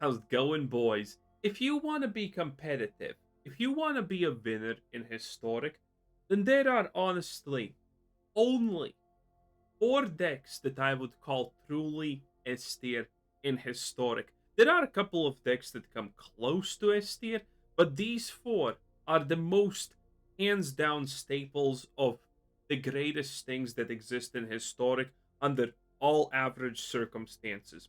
How's it going, boys? If you want to be competitive, if you want to be a winner in Historic, then there are honestly only four decks that I would call truly S tier in Historic. There are a couple of decks that come close to S tier, but these four are the most hands down staples of the greatest things that exist in Historic under all average circumstances.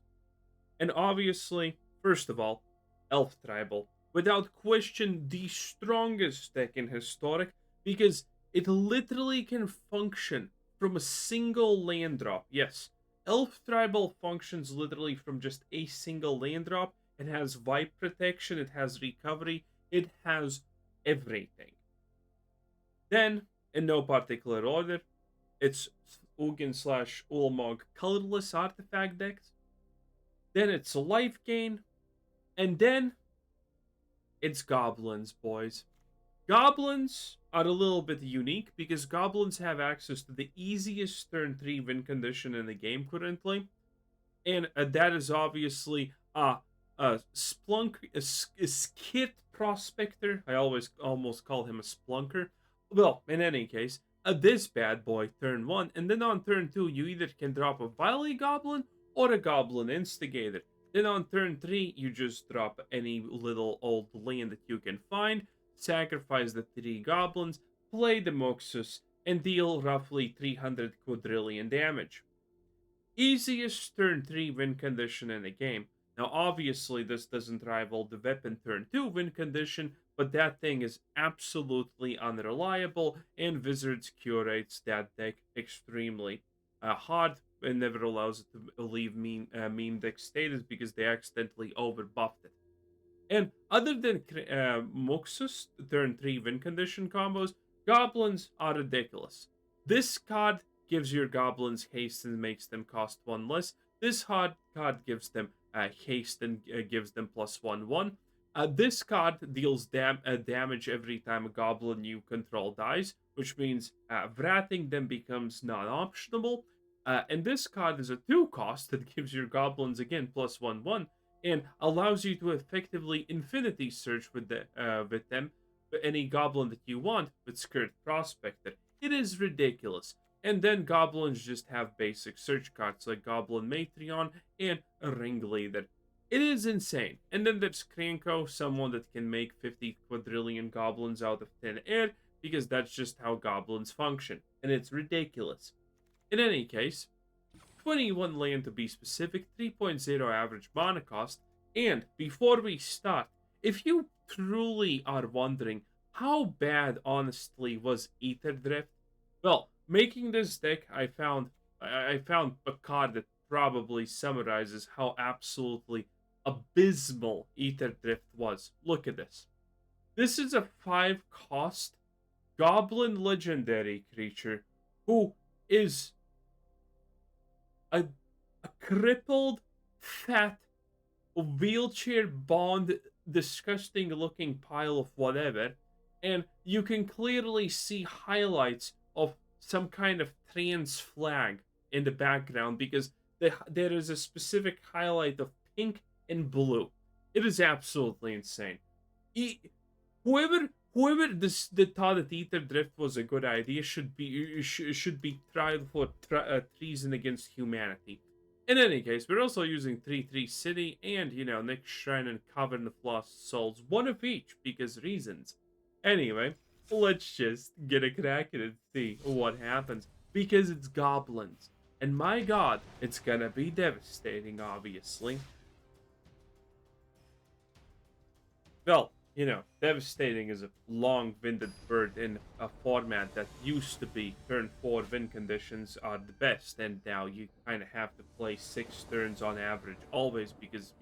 And obviously, first of all, Elf Tribal. Without question, the strongest deck in Historic because it literally can function from a single land drop. Yes, Elf Tribal functions literally from just a single land drop. It has Vibe Protection, it has Recovery, it has everything. Then, in no particular order, it's Ugin slash Ulmog colorless artifact decks. Then it's life gain. And then it's goblins, boys. Goblins are a little bit unique because goblins have access to the easiest turn 3 win condition in the game currently. And that is obviously a Splunk, a Skirk Prospector. I always almost call him a Splunker. Well, in any case, this bad boy turn 1. And then on turn 2, you either can drop a Wily Goblin or a Goblin Instigator. Then on turn 3, you just drop any little old land that you can find, sacrifice the 3 goblins, play the Muxus, and deal roughly 300 quadrillion damage. Easiest turn 3 win condition in the game. Now obviously this doesn't rival the weapon turn 2 win condition, but that thing is absolutely unreliable, and Wizards curates that deck extremely hard and never allows it to leave mean deck status because they accidentally overbuffed it. And other than Muxus, turn 3 win condition combos, goblins are ridiculous. This card gives your goblins haste and makes them cost 1 less. This hard card gives them haste and gives them +1/1. This card deals damage every time a goblin you control dies, which means wrathing them becomes non-optional. And this card is a 2 cost that gives your goblins again +1/1 and allows you to effectively infinity search with them for any goblin that you want with Skirk Prospector. It is ridiculous. And then goblins just have basic search cards like Goblin Matron and Ringleader. It is insane. And then there's Krenko, someone that can make 50 quadrillion goblins out of thin air because that's just how goblins function. And it's ridiculous. In any case, 21 land to be specific, 3.0 average mana cost. And before we start, if you truly are wondering how bad honestly was Ether Drift, well, making this deck, I found a card that probably summarizes how absolutely abysmal Ether Drift was. Look at this. This is a 5 cost Goblin legendary creature who is a crippled, fat, wheelchair bound, disgusting looking pile of whatever, and you can clearly see highlights of some kind of trans flag in the background because there is a specific highlight of pink and blue. It is absolutely insane. Whoever that thought that Ether Drift was a good idea should be tried for treason against humanity. In any case, we're also using 3/3 City and, Nick Shrine and Cavern of Souls, one of each, because reasons. Anyway, let's just get a crack at it and see what happens. Because it's goblins. And my god, it's gonna be devastating, obviously. Well, devastating is a long-winded word in a format that used to be turn 4 win conditions are the best, and now you kind of have to play 6 turns on average always because,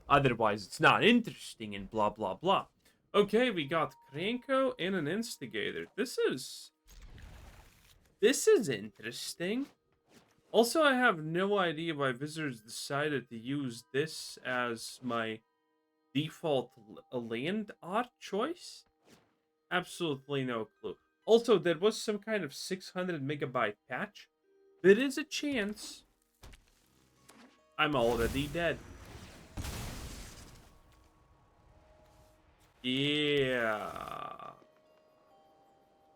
otherwise it's not interesting and blah blah blah. Okay, we got Krenko and an Instigator. This is interesting. Also, I have no idea why Wizards decided to use this as my default land art choice. Absolutely no clue. Also, there was some kind of 600 megabyte patch. There is a chance I'm already dead. Yeah.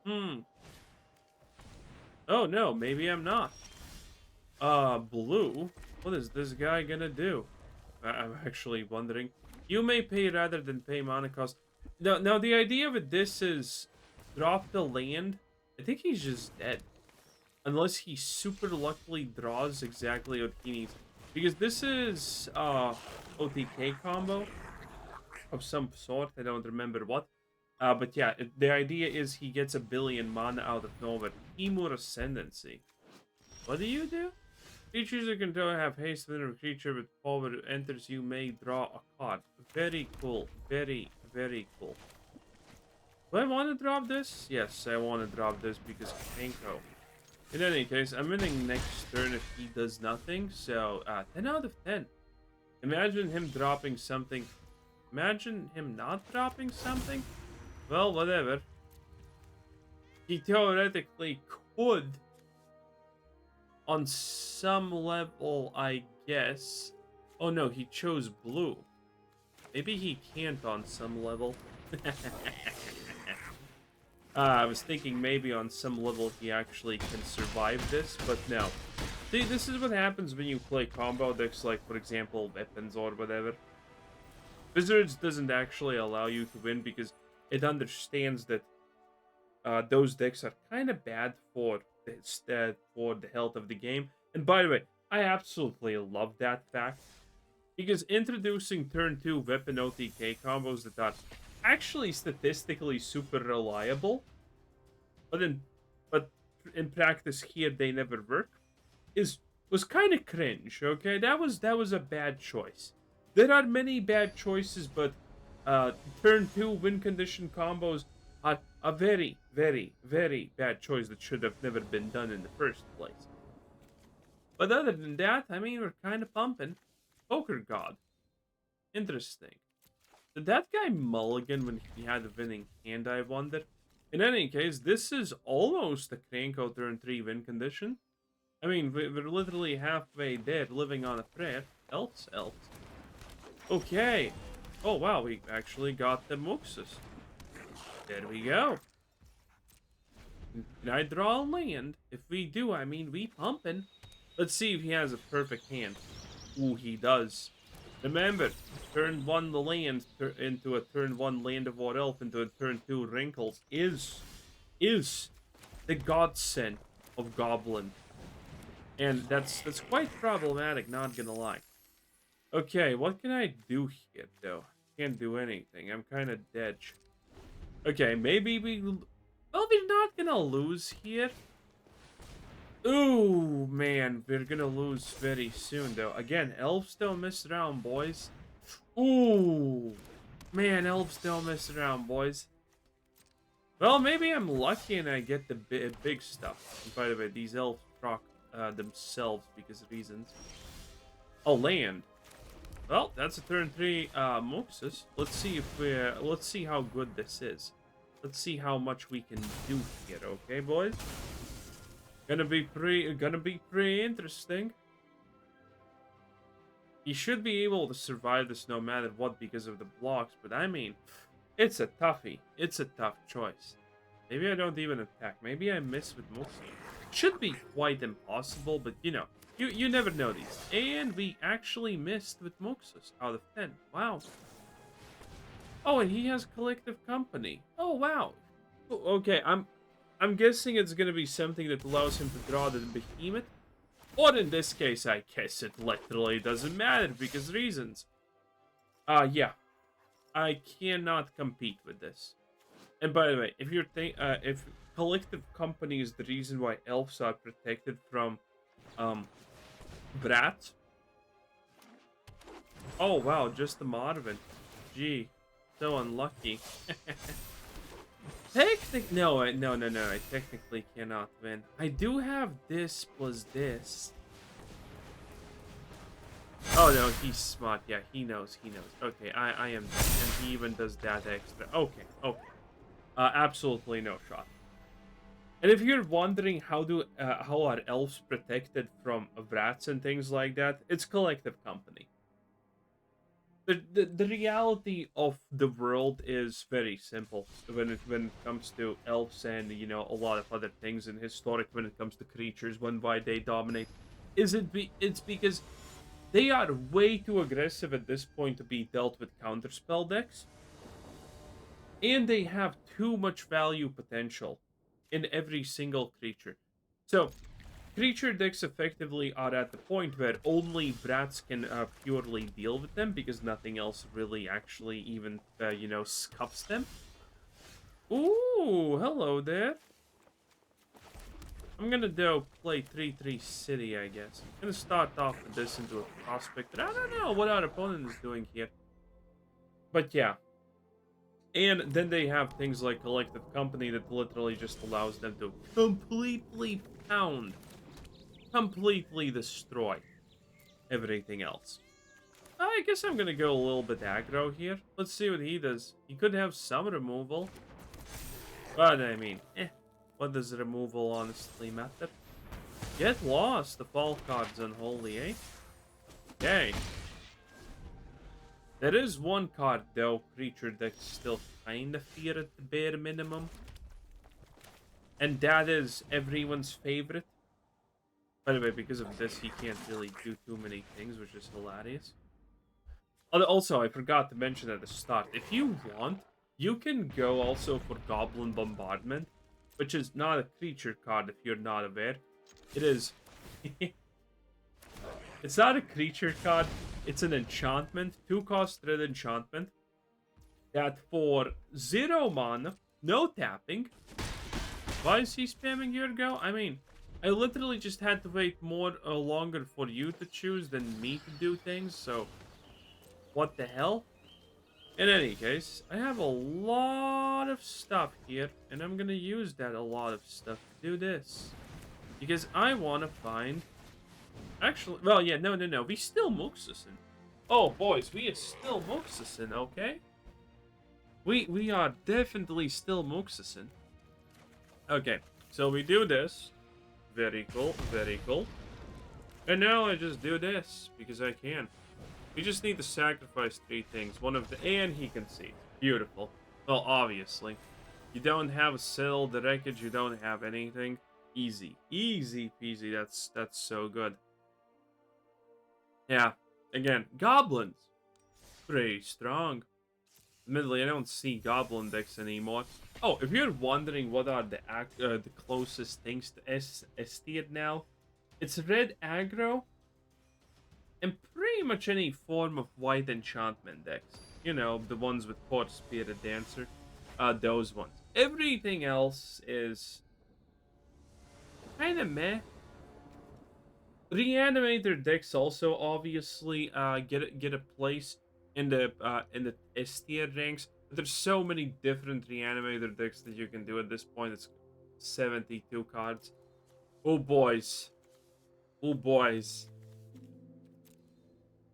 Hmm. Oh no, maybe I'm not. Blue? What is this guy gonna do? I'm actually wondering. You may pay rather than pay mana cost. Now the idea with this is drop the land. I think he's just dead. Unless he super luckily draws exactly what he needs. Because this is OTK combo of some sort. I don't remember what. But yeah, the idea is he gets a billion mana out of nowhere. Temur Ascendancy. What do you do? Creatures you control have haste whenever a creature with power enters you may draw a card. Very cool. Very, very cool. Do I want to drop this? Yes, I want to drop this because Krenko. In any case, I'm winning next turn if he does nothing. So, 10 out of 10. Imagine him dropping something. Imagine him not dropping something. Well, whatever. He theoretically could. On some level, I guess. Oh no, he chose blue. Maybe he can't on some level. I was thinking maybe on some level he actually can survive this, but no. See, this is what happens when you play combo decks like, for example, weapons or whatever. Wizards doesn't actually allow you to win because it understands that those decks are kind of bad for the health of the game. And by the way, I absolutely love that fact. Because introducing turn 2 weapon OTK combos that are actually statistically super reliable, but in practice here they never work, was kind of cringe, okay? That was a bad choice. There are many bad choices, but turn 2 win condition combos are a very, very, very bad choice that should have never been done in the first place. But other than that, I mean, we're kind of pumping. Poker God. Interesting. Did that guy mulligan when he had a winning hand, I wonder? In any case, this is almost a Krenko turn 3 win condition. I mean, we're literally halfway there, living on a prayer. Elves. Okay. Oh, wow, we actually got the Muxus. There we go. Can I draw a land? If we do, I mean, we pumping. Let's see if he has a perfect hand. Ooh, he does. Remember, turn 1 the land into a turn 1 Land of War Elf into a turn 2 Wrinkles is the godsend of Goblin. And that's quite problematic, not gonna lie. Okay, what can I do here, though? Can't do anything. I'm kind of dead. Okay, maybe well, we're not gonna lose here. Ooh, man, we're gonna lose very soon, though. Again, elves don't mess around, boys. Ooh, man, elves don't mess around, boys. Well, maybe I'm lucky and I get the big stuff. And by the way, these elves proc themselves because of reasons. Oh, land. Well, that's a turn 3 Muxus. Let's see how good this is. Let's see how much we can do here, okay, boys? Gonna be pretty interesting. He should be able to survive this no matter what because of the blocks, but I mean, it's a toughie. It's a tough choice. Maybe I don't even attack. Maybe I miss with Muxus. Should be quite impossible, but you know, you never know these. And we actually missed with Muxus out of 10. Wow. Oh, and he has Collective Company. Oh, wow. Okay, I'm guessing it's gonna be something that allows him to draw the behemoth. Or in this case, I guess it literally doesn't matter because reasons. Yeah. I cannot compete with this. And by the way, if Collective Company is the reason why elves are protected from Brat. Oh wow, just the Marvin. Gee, so unlucky. No, I technically cannot win. I do have this plus this. Oh no, he's smart. Yeah, he knows. Okay, I am, and he even does that extra. Okay. Absolutely no shot. And if you're wondering how are elves protected from vrats and things like that, it's Collective Company. The reality of the world is very simple when it comes to elves and a lot of other things in historic when it comes to creatures when why they dominate. It's because they are way too aggressive at this point to be dealt with counterspell decks, and they have too much value potential in every single creature. So creature decks effectively are at the point where only brats can purely deal with them because nothing else really actually even, scuffs them. Ooh, hello there. I'm gonna go play 3-3 City, I guess. I'm gonna start off with this into a Prospector. I don't know what our opponent is doing here. But yeah. And then they have things like Collective Company that literally just allows them to completely pound, completely destroy everything else. I guess I'm gonna go a little bit aggro here. Let's see what he does. He could have some removal. But I mean, what does removal honestly matter? Get lost. The fall card's unholy, eh? Okay. There is one card though, creature that still kinda fear at the bare minimum. And that is everyone's favorite. By the way, because of this, he can't really do too many things, which is hilarious. Also, I forgot to mention at the start, if you want, you can go also for Goblin Bombardment, which is not a creature card if you're not aware. It is... It's not a creature card, it's an enchantment, 2-cost red enchantment, that for 0 mana, no tapping... Why is he spamming your go? I mean, I literally just had to wait longer for you to choose than me to do things, so... What the hell? In any case, I have a lot of stuff here, and I'm gonna use that a lot of stuff to do this. Because I want to find... Actually, well, yeah, no, we still Muxusin. Oh, boys, we are still Muxusin, okay? We are definitely still Muxusin. Okay, so we do this. Very cool, very cool. And now I just do this, because I can. We just need to sacrifice 3 things. One of the... And he concedes. Beautiful. Well, obviously. You don't have a settle the wreckage, you don't have anything. Easy. Easy peasy. That's so good. Yeah. Again, goblins. Pretty strong. Admittedly, I don't see goblin decks anymore. Oh, if you're wondering what are the closest things to S-tier now, it's red aggro and pretty much any form of white enchantment decks. You know, the ones with Court Spirit Dancer. Those ones. Everything else is kind of meh. Reanimator decks also obviously get a place in the S tier ranks. But there's so many different Reanimator decks that you can do at this point. It's 72 cards. Oh boys. Oh boys.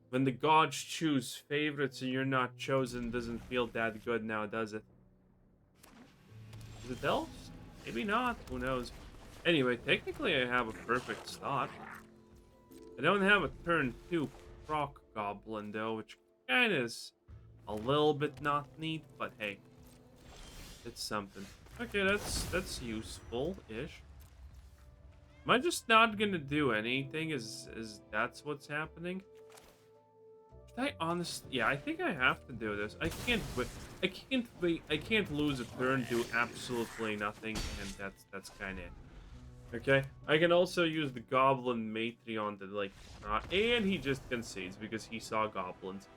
When the gods choose favorites and you're not chosen, doesn't feel that good now, does it? Is it elves? Maybe not. Who knows? Anyway, technically I have a perfect start. I don't have a turn 2 proc goblin though, which kind of is a little bit not neat, but hey, it's something. Okay, that's useful-ish. Am I just not gonna do anything? Is that's what's happening? Should I honestly? Yeah, I think I have to do this. I can't wait. I can't wait. I can't lose a turn, do absolutely nothing, and that's kind of it. Okay, I can also use the Goblin Matron to, like, and he just concedes because he saw goblins.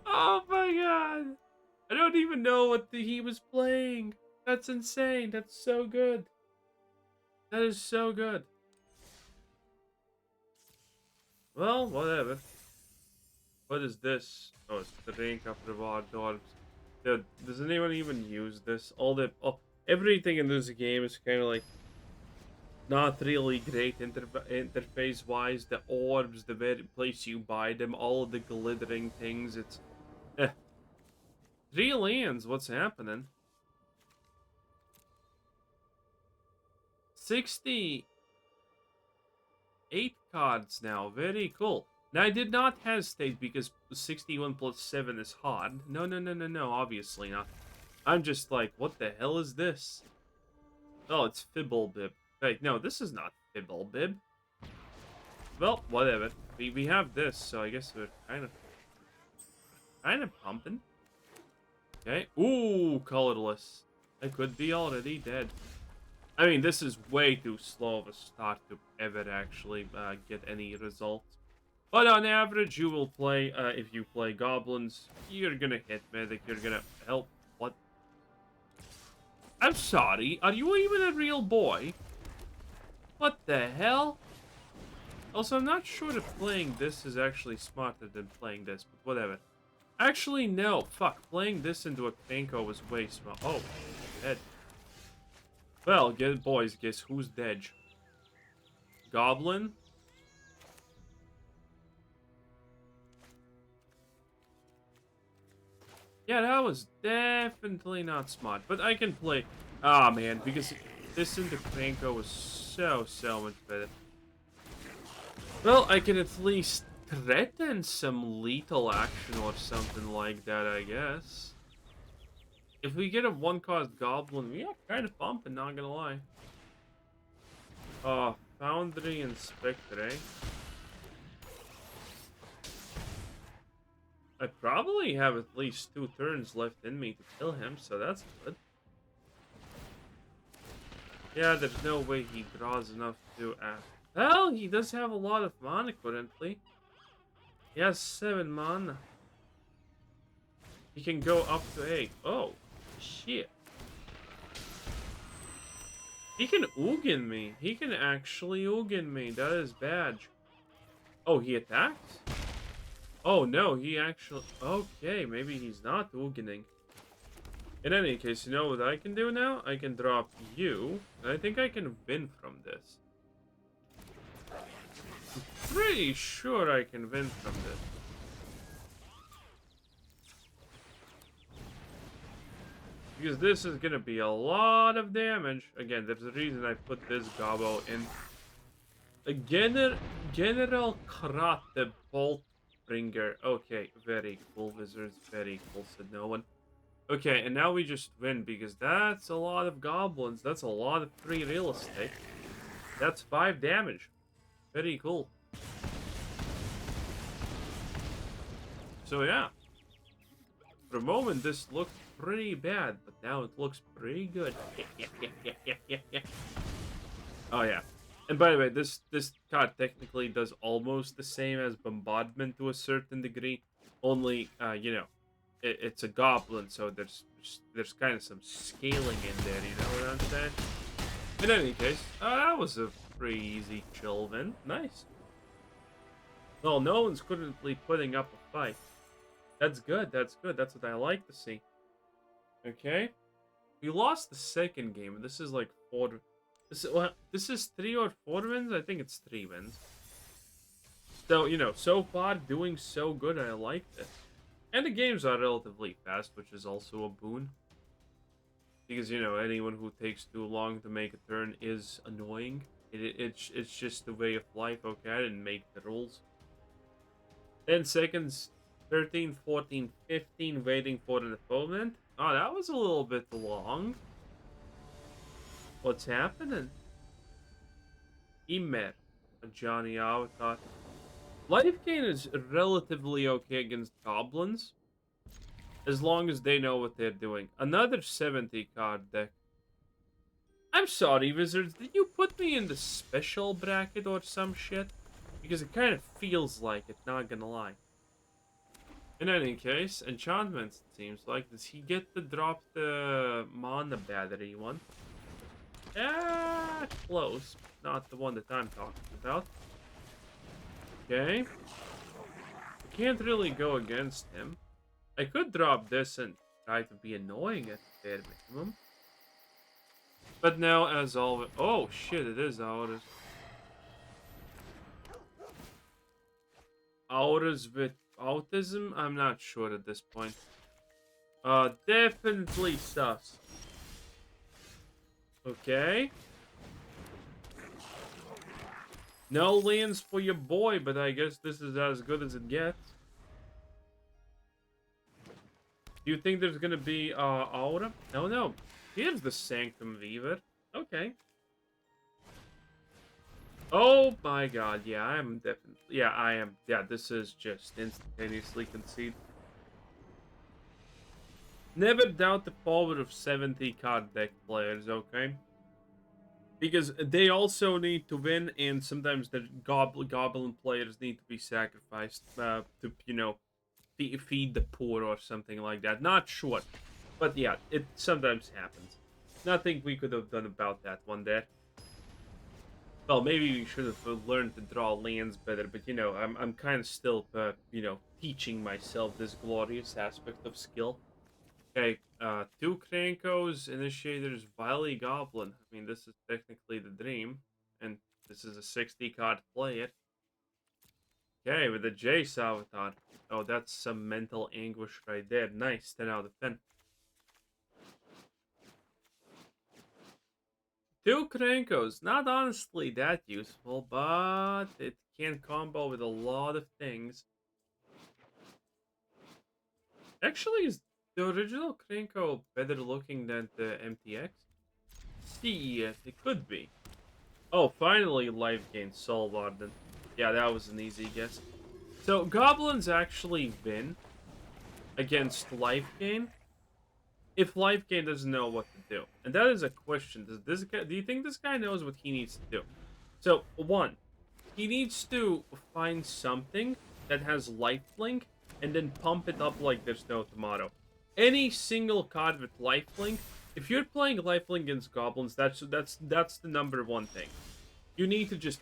Oh my god! I don't even know what he was playing. That's insane. That's so good. That is so good. Well, whatever. What is this? Oh, it's the rank of reward dwarves. Dude, does anyone even use this? Everything in this game is kind of like not really great interface wise. The orbs, the very place you buy them, all of the glittering things. It's 3 lands. What's happening? 60. 8 cards now. Very cool. Now, I did not hesitate because 61 plus 7 is hard. No, no, no, no, no. Obviously not. I'm just like, what the hell is this? Oh, it's Fibblebib. Wait, no, this is not Fibblebib. Well, whatever. We have this, so I guess we're kind of pumping. Okay. Ooh, colorless. I could be already dead. I mean, this is way too slow of a start to ever actually get any results. But on average, you will play, if you play Goblins, you're gonna hit Mythic, you're gonna help. What? I'm sorry, are you even a real boy? What the hell? Also, I'm not sure if playing this is actually smarter than playing this, but whatever. Actually, no. Fuck. Playing this into a Krenko was way smart. Oh, dead. Well, boys, guess who's dead? Goblin? Yeah, that was definitely not smart. But I can play... Ah, man, because this into Krenko was so much better. Well, I can at least threaten some lethal action or something like that, I guess. If we get a 1-cost Goblin, we are kind of pumping, not gonna lie. Oh, Foundry Inspector, eh? I probably have at least 2 turns left in me to kill him, so that's good. Yeah, there's no way he draws enough to... Well, he does have a lot of mana currently. He has 7 mana. He can go up to 8. Oh, shit. He can Ugin me. He can actually Ugin me. That is bad. Oh, he attacks? Oh, no, he actually... Okay, maybe he's not Ugining. In any case, you know what I can do now? I can drop you. And I think I can win from this. I'm pretty sure I can win from this. Because this is gonna be a lot of damage. Again, there's a reason I put this Gobbo in. General Kreat, the Boltbringer. Okay, very cool, wizards. Very cool, said no one. Okay, and now we just win because that's a lot of goblins. That's a lot of free real estate. That's 5 damage. Very cool. So yeah. For a moment, this looked pretty bad, but now it looks pretty good. Yeah. Oh yeah. And by the way, this card technically does almost the same as Bombardment to a certain degree. Only, you know, it's a goblin, so there's kind of some scaling in there, you know what I'm saying? In any case, that was a pretty easy chill win. Nice. Well, no one's currently putting up a fight. That's good, that's good. That's what I like to see. Okay. We lost the second game, and this is like 4... This is 3 or 4 wins? I think it's 3 wins. So, you know, so far, doing so good, I like this. And the games are relatively fast, which is also a boon. Because, you know, anyone who takes too long to make a turn is annoying. It's just the way of life, okay? I didn't make the rules. 10 seconds, 13, 14, 15, waiting for an opponent. Oh, that was a little bit long. What's happening? Imer, a Johnny Avatar. Life gain is relatively okay against goblins, as long as they know what they're doing. Another 70 card deck. I'm sorry, Wizards, did you put me in the special bracket or some shit? Because it kind of feels like it, not gonna lie. In any case, enchantments, it seems like. Does he get to drop the mana battery one? Close. Not the one that I'm talking about. Okay. I can't really go against him. I could drop this and try to be annoying at the bare minimum. But now, as always... Oh, shit, it is Auras. Auras with autism? I'm not sure at this point. Definitely sus. Okay. No lands for your boy, but I guess this is as good as it gets. Do you think there's gonna be aura? No, no. Here's the Sanctum Weaver. Okay. Oh my god, yeah, I am definitely... Yeah, I am. Yeah, this is just instantaneously concede. Never doubt the power of 70 card deck players, okay? Because they also need to win, and sometimes the goblin players need to be sacrificed to, you know, feed the poor or something like that. Not sure. But yeah, it sometimes happens. Nothing we could have done about that one there. Well, maybe we should have learned to draw lands better, but you know, I'm kind of still, you know, teaching myself this glorious aspect of skill. Okay, 2 Krenkos, Initiators, Wily Goblin. I mean, this is technically the dream, and this is a 60 card play it. Okay, with the Jace avatar. Oh, that's some mental anguish right there. Nice, 10 out of 10. 2 Krenkos, not honestly that useful, but it can combo with a lot of things. Actually, is the original Krenko better looking than the MTX? Yes, it could be. Oh, finally life gain Soul Warden. Yeah, that was an easy guess. So, Goblins actually win against life gain if life gain doesn't know what to do. And that is a question. Do you think this guy knows what he needs to do? So, one, he needs to find something that has lifelink and then pump it up like there's no tomorrow. Any single card with lifelink, if you're playing lifelink against goblins, that's the number one thing. You need to just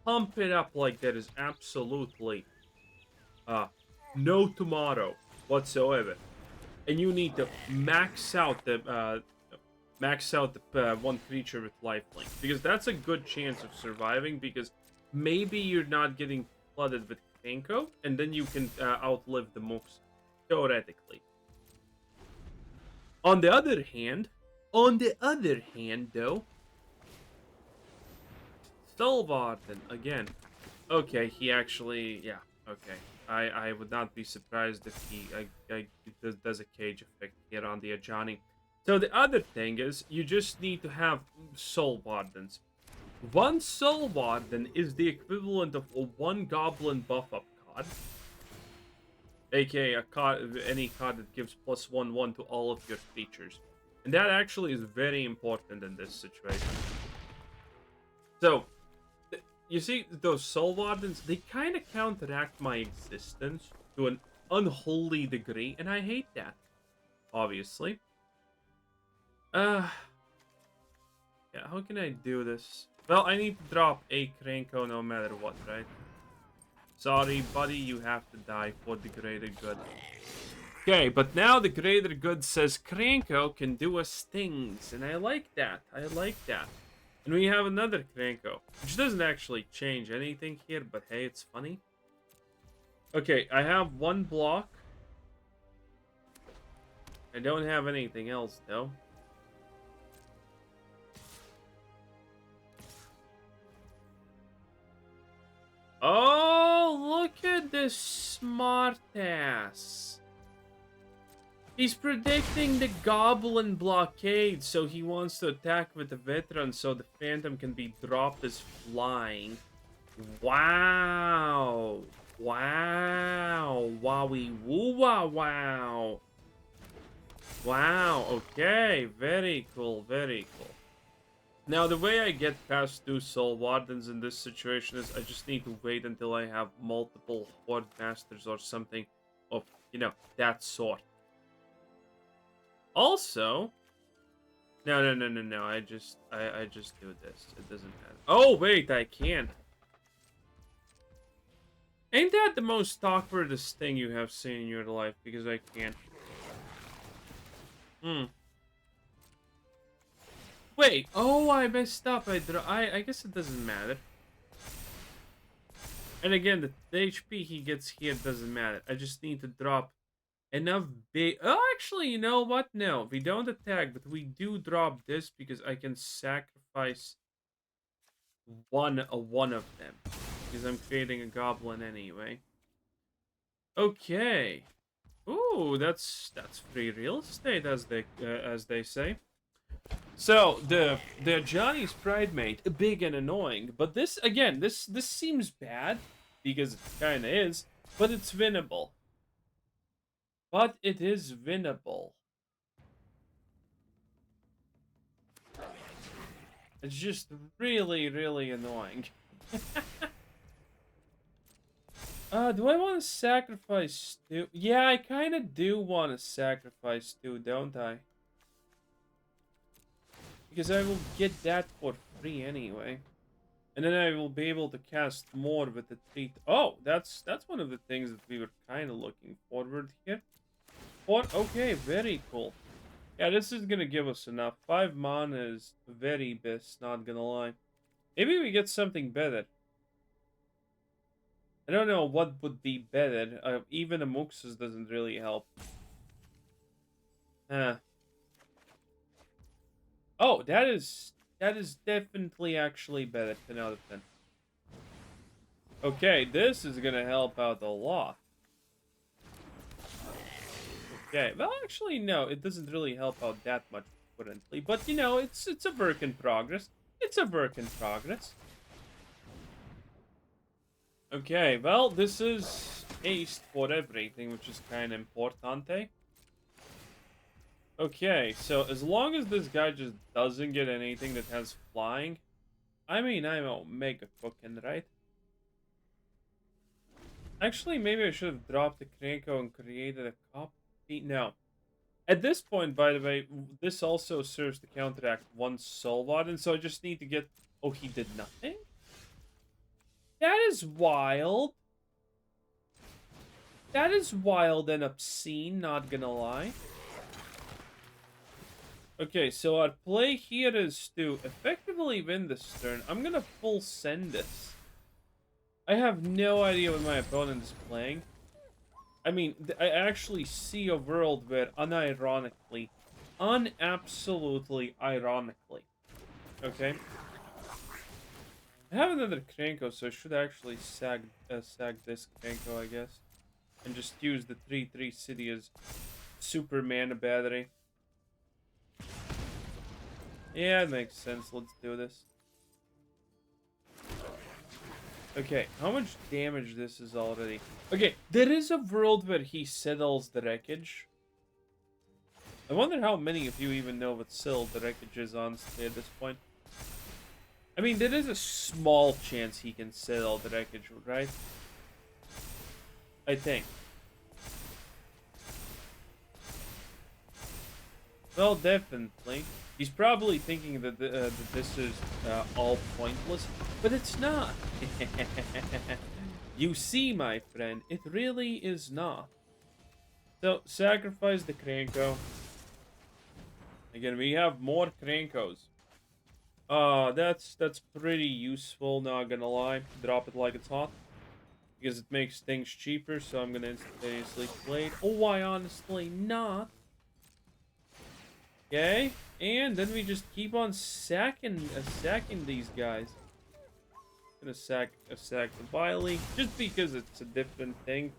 pump it up like there is absolutely no tomorrow whatsoever. And you need to max out the one creature with lifelink, because that's a good chance of surviving, because maybe you're not getting flooded with Krenko, and then you can outlive the Muxus, theoretically. On the other hand, though, Stalvarden again. Okay, he actually, yeah, okay. I would not be surprised if he does a cage effect here on the Ajani. So the other thing is, you just need to have Soul Wardens. One Soul Warden is the equivalent of a 1 Goblin buff-up card. AKA any card that gives +1/1 to all of your creatures. And that actually is very important in this situation. So, you see, those Soul Wardens, they kind of counteract my existence to an unholy degree, and I hate that, obviously. Yeah, how can I do this? Well, I need to drop a Krenko no matter what, right? Sorry, buddy, you have to die for the greater good. Okay, but now the greater good says Krenko can do us things, and I like that. I like that. And we have another Krenko, which doesn't actually change anything here, but hey, it's funny. Okay, I have 1 block. I don't have anything else, though. Oh, look at this smartass. He's predicting the Goblin blockade, so he wants to attack with the Veteran so the Phantom can be dropped as flying. Wow. Wow. Wowie woo wow wow. Wow, okay. Very cool, very cool. Now, the way I get past 2 Soul Wardens in this situation is I just need to wait until I have multiple Hordemasters or something of, you know, that sort. Also, no. I just do this. It doesn't matter. Oh, wait, I can't. Ain't that the most awkwardest thing you have seen in your life? Because I can't. Wait, oh, I messed up. I guess it doesn't matter. And again, the HP he gets here doesn't matter. I just need to drop enough big... Oh, actually, you know what? No, we don't attack, but we do drop this because I can sacrifice one of them. Because I'm creating a goblin anyway. Okay. Ooh, that's free real estate, as they say. So the Johnny's Pride Mate, big and annoying, but this again, this seems bad because it kind of is, but it's winnable. But it is winnable. It's just really, really annoying. Do I want to sacrifice Stu? Yeah, I kind of do want to sacrifice Stu, don't I? Because I will get that for free anyway. And then I will be able to cast more with the treat. Oh, that's one of the things that we were kind of looking forward here. Okay, very cool. Yeah, this is gonna give us enough. 5 mana is very best, not gonna lie. Maybe we get something better. I don't know what would be better. Even a Muxus doesn't really help. Oh, that is definitely actually better than other than. Okay, this is gonna help out a lot. Okay, well, actually, no, it doesn't really help out that much currently. But you know, it's a work in progress. It's a work in progress. Okay, well, this is haste for everything, which is kind of important, eh? Okay, so as long as this guy just doesn't get anything that has flying, I mean, I won't make a cooking, right? Actually, maybe I should have dropped the Krenko and created a copy. No. At this point, by the way, this also serves to counteract one soul rod, and so I just need to get... Oh, he did nothing? That is wild. That is wild and obscene, not gonna lie. Okay, so our play here is to effectively win this turn. I'm gonna full send this. I have no idea what my opponent is playing. I mean, I actually see a world where, unironically, unabsolutely ironically, okay? I have another Krenko, so I should actually sag this Krenko, I guess. And just use the 3/3 city as super mana battery. Yeah, it makes sense. Let's do this. Okay, how much damage this is already? Okay, there is a world where he settles the wreckage. I wonder how many of you even know what settle the wreckage is, honestly, at this point. I mean, there is a small chance he can settle the wreckage, right? I think. Well, definitely. He's probably thinking that, that this is all pointless, but it's not. You see, my friend, it really is not. So, sacrifice the Krenko. Again, we have more Krenkos. That's pretty useful, not gonna lie. Drop it like it's hot. Because it makes things cheaper, so I'm gonna instantaneously play it. Oh, why honestly not? Okay, and then we just keep on sacking these guys. Gonna sack the Wily, just because it's a different thing.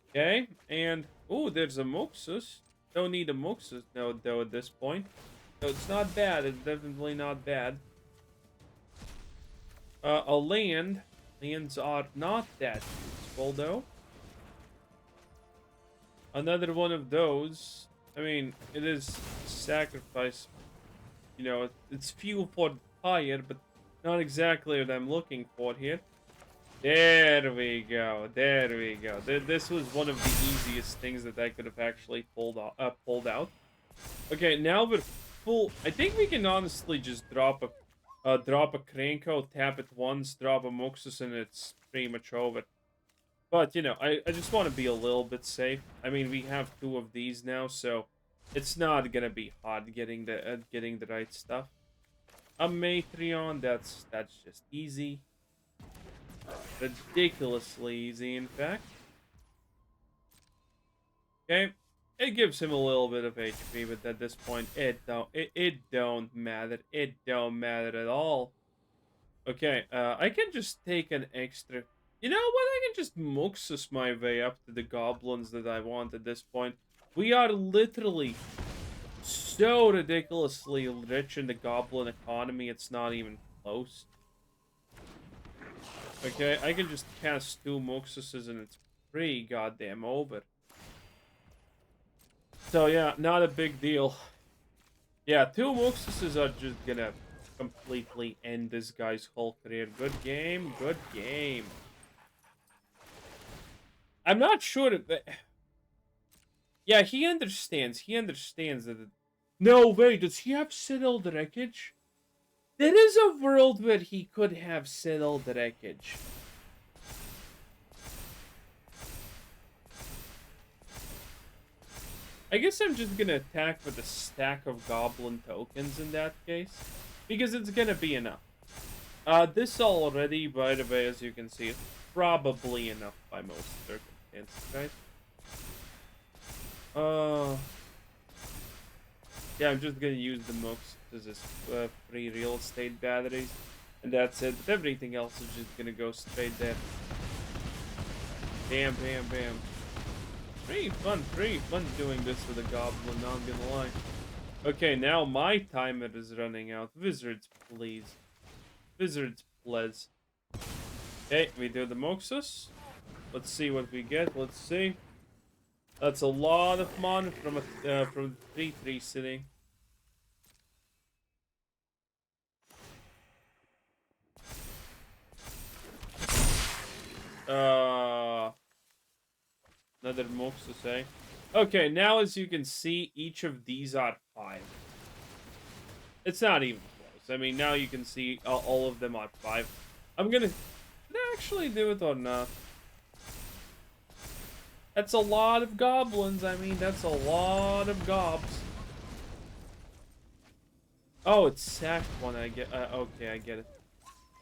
Okay, and oh, there's a Muxus. Don't need a Muxus though at this point. So it's not bad. It's definitely not bad. A land. Lands are not that useful though. Another one of those. I mean, it is sacrifice. You know, it's fuel for fire, but not exactly what I'm looking for here. There we go. There we go. This was one of the easiest things that I could have actually pulled out. Okay, now we're full. I think we can honestly just drop a Krenko, tap it once, drop a Muxus, and it's pretty much over. But, you know, I just want to be a little bit safe. I mean, we have 2 of these now, so it's not gonna be hard getting the right stuff. A Matron, that's just easy. Ridiculously easy, in fact. Okay, it gives him a little bit of HP, but at this point, it don't matter. It don't matter at all. Okay, I can just take an extra... You know what? I can just Muxus my way up to the goblins that I want at this point. We are literally so ridiculously rich in the goblin economy, it's not even close. Okay, I can just cast 2 Muxuses and it's pretty goddamn over. So yeah, not a big deal. Yeah, 2 Muxuses are just gonna completely end this guy's whole career. Good game, good game. I'm not sure if... Yeah, he understands. He understands that... No, wait, does he have settled wreckage? There is a world where he could have settled wreckage. I guess I'm just gonna attack with a stack of goblin tokens in that case. Because it's gonna be enough. This already, by the way, as you can see, is probably enough by most circumstances, right? Yeah, I'm just gonna use the Muxus as free real estate batteries. And that's it. But everything else is just gonna go straight there. Bam, bam, bam. Pretty fun doing this with a goblin, not gonna lie. Okay, now my timer is running out. Wizards, please. Wizards, please. Okay, we do the Muxus. Let's see what we get. Let's see. That's a lot of mana from a from 3/3 city. Another Muxus, eh? Okay, now as you can see, each of these are 5. It's not even close. I mean, now you can see all of them are 5. I'm gonna... Should I actually do it or not? That's a lot of goblins. I mean, that's a lot of gobs. Oh, it's sacked one. I get... okay, I get it.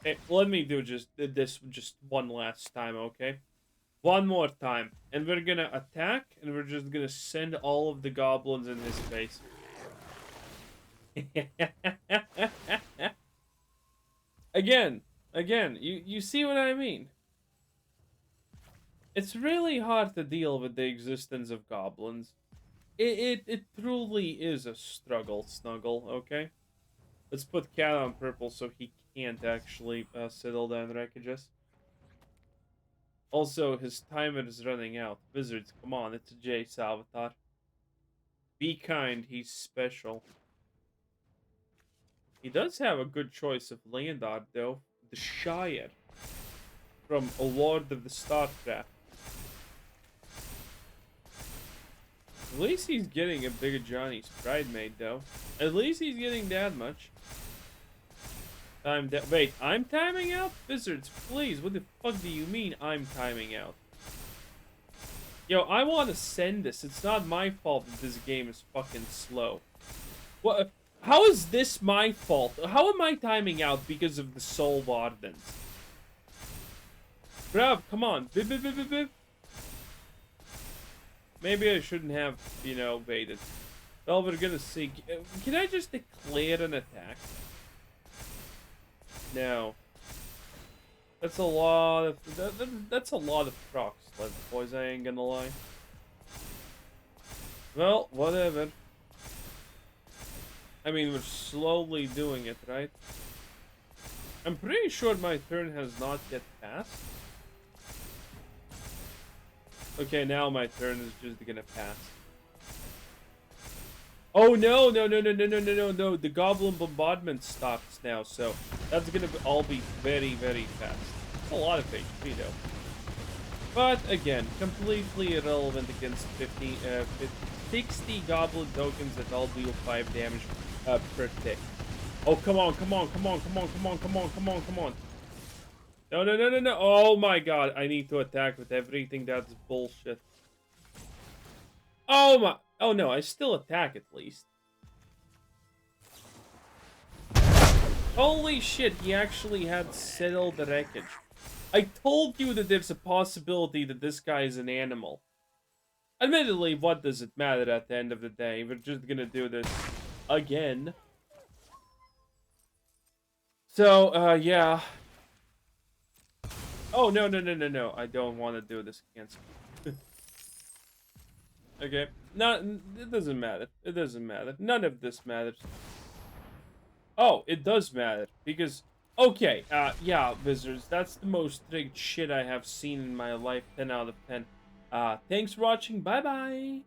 Hey, let me do this just one last time, okay? One more time. And we're gonna attack, and we're just gonna send all of the goblins in his face. Again, you see what I mean? It's really hard to deal with the existence of goblins. It truly is a snuggle, okay? Let's put Cat on purple so he can't actually settle down wreckages. Also, his timer is running out. Wizards, come on, it's a J Salvatore. Be kind, he's special. He does have a good choice of land art, though. The Shire. From A Lord of the Starcraft. At least he's getting a bigger Johnny's Bridemaid, though. At least he's getting that much. Wait, I'm timing out? Wizards, please, what the fuck do you mean I'm timing out? Yo, I want to send this. It's not my fault that this game is fucking slow. What? How is this my fault? How am I timing out because of the Soul Wardens? Bruv, come on. Bip, bip, bip, bip, bip. Maybe I shouldn't have, you know, waited. Well, we're gonna see. Can I just declare an attack? No. That's a lot of... That's a lot of procs, boys, I ain't gonna lie. Well, whatever. I mean, we're slowly doing it, right? I'm pretty sure my turn has not yet passed. Okay, now my turn is just gonna pass. Oh no, no, no, no, no, no, no, no, no. The Goblin Bombardment stops now, so that's gonna all be very, very fast. It's a lot of HP, though. But, again, completely irrelevant against 60 Goblin tokens that all deal 5 damage per tick. Oh, come on, come on, come on, come on, come on, come on, come on, come on. No, no, no, no, no. Oh my god, I need to attack with everything. That's bullshit. Oh my... Oh no, I still attack at least. Holy shit, he actually had settled the wreckage. I told you that there's a possibility that this guy is an animal. Admittedly, what does it matter at the end of the day? We're just gonna do this again. So, yeah. Oh, no, no, no, no, no. I don't want to do this against Okay. No, it doesn't matter. It doesn't matter. None of this matters. Oh, it does matter. Because, okay, yeah, visitors, that's the most rigged shit I have seen in my life. 10 out of 10. Thanks for watching. Bye-bye.